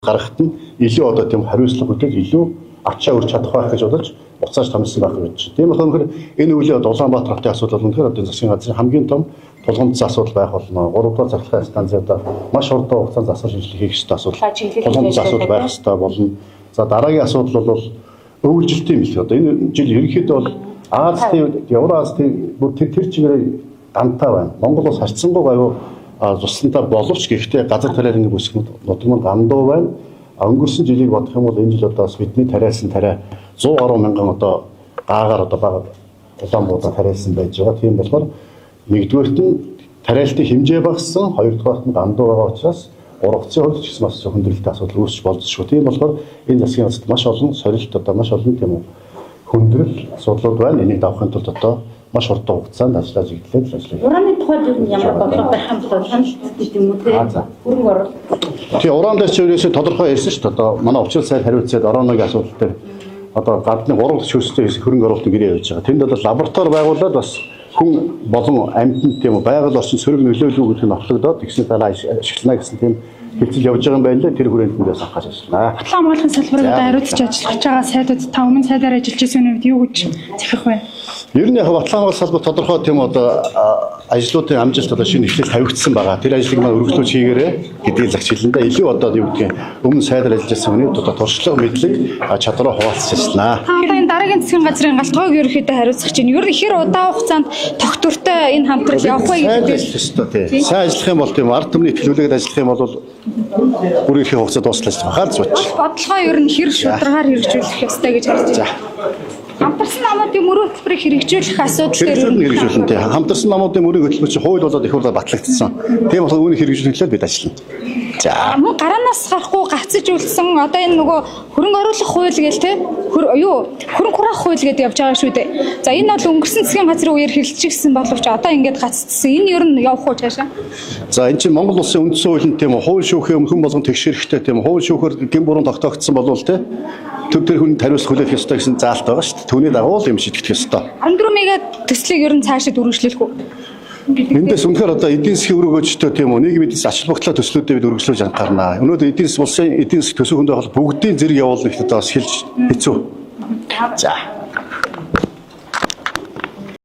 гаргахад нь илүү одоо тийм хариуцлага өгдөг илүү ачаа өрч чадах байх гэж бодож уцааж томилсон байх гэж. Тийм болохоор энэ үеийн Улаанбаатар хотын асуудал бол үнэхээр одоо засгийн газрын хамгийн том тулгамдсан асуудал байх болно. 3 дугаар захиргааны станцуудаа маш хурдан хугацаанд засвар шинжилгээ хийх ёстой асуудал. Тулгамдсан асуудал байх ёстой болно. За дараагийн асуудал бол өвөлжилтийн бэлэг. Одоо энэ жил ерөнхийдөө бол Азийн, Евразийн бүр тэр чигээр амтаа байна. Монгол бас харьцангуй аюу тусламжтай боловч гэхдээ газар тариалан бүсэх нутаг маань гандуу байна. Өнгөрсөн жилийг бодох юм бол энэ жил одоо бас бидний тариалсан тариа 100 гаруй мянган одоо гаагаар одоо бага Улаанбаатар тариалсан байж байгаа. Тийм болохоор нэгдүгээрт нь тариалтын хэмжээ багассан, хоёрдугаарт нь гандуу байгаа учраас ургацын хувьд ч гэсэн бас хөндрөлттэй асуудал үүсч болзошгүй. Тийм болохоор энэ засгийн газарт маш олон сорилт одоо маш олон тийм үү хөндрөл асуудлууд байна. Энийг давахын тулд одоо маш хурдан хугацаанд ажиллаж ирлээ ажиллая. Ураны тухайд ямар бодлого байх юм бол саналцдаг юм уу те? Хөрөнгө оруулалт. Тэгээ уран дээр ч ерөөсөө тодорхой ярьсан шүү дээ. Одоо манай өвчл сайд хариуцаад орооногийн асуудал дээр одоо гадны 3 дахь хөрстэй хөрөнгө оруулалтын гэрээ явуулж байгаа. Тэнд бол лаборатори байгуулад бас хүн болон амьтанд тийм үү байгаль орчин сөрөг нөлөөлөв гэдэг нь отлогдоод тэгсэн талаа ашиглана гэсэн тийм хэлцэл явж байгаа юм байна лээ. Тэр хүрээндээс анхаарч ажиллана. Батлан хамгаалахын салбарт хариуцж ажиллаж байгаа сайдууд та өмнө сайдаар ажиллаж байсан үед юу гэж захих вэ? Ер нь яг батлан хамгаалах салбар тодорхой тийм одоо ажлуудын амжилт одоо шинэ эхлэл тавигдсан байгаа. Тэр ажлыг маань өргөжлүүлж хийгээрэй гэдгийг загч хэлэндээ илүү одоо юу гэдгийг өмнө сайдаар ажиллаж байсан хүний одоо туршлага мэдлэг чадвараа хуваалцаж ажиллана. Та одоо энэ дараагийн засгийн газрын галтгойг ерөөхдөө хариуцах чинь ер нь хэр удаан хугацаанд тогтвортой энэ хамтрал явах вэ гэдэг. Сайн ажиллах юм бол тийм ард түмний төлөвлөгөөд ажиллах юм бол бүр их хугацаанд дуслаж байгаа гэж бодчих. Бодлогоо ер нь хэр шударгаар хэрэгжүүлэх ёстой гэж харж байна. Хамтарсан намуудын мөрөө хөтөлбөрийг хэрэгжүүлэх асуудал дээр хэрэгжүүлэн тий. Хамтарсан намуудын мөрийг хөтөлбөр чинь хууль болоод их удаа батлагдсан. Тийм болохоор үүнийг хэрэгжүүлэхэд бид ажиллана. За. Мөн гараанаас гарахгүй гацж үлдсэн одоо энэ нөгөө хөрөнгө оруулах хууль гээл те хөрөнгө хураах хууль гэдэг явж байгаа шүү дээ. За энэ бол өнгөрсөн засгийн газрын үеэр хэрэгжижсэн боловч одоо ингээд гаццсан. Энэ ер нь явах уу цаашаа? За энэ чинь Монгол улсын үндсэн хуулинд тийм хууль шүүхээ хүн болгон тэгшэрхтэй тийм хууль шүүхээр гин буруу тогтоогдсон болвол те төв төр хүн хариуцлах хүлээх ёстой гэсэн заалт байгаа шүү дээ. Түүний дагуу л юм шийдэх ёстой. 14 мега төслийг ер нь цаашаа дөрвөлжлөх үү? Эндээс үнэхээр одоо эдийн засгийн өргөөжтэй тийм үү нийгмийн ач холбогдлоо төслүүдэд бид өргөжлөж анхаарна. Өнөөдөр эдийн засгийн улсын эдийн засгийн төсөв хөндөө бүгдийн зэрэг явуулна гэхэд бас хэлж хэцүү. За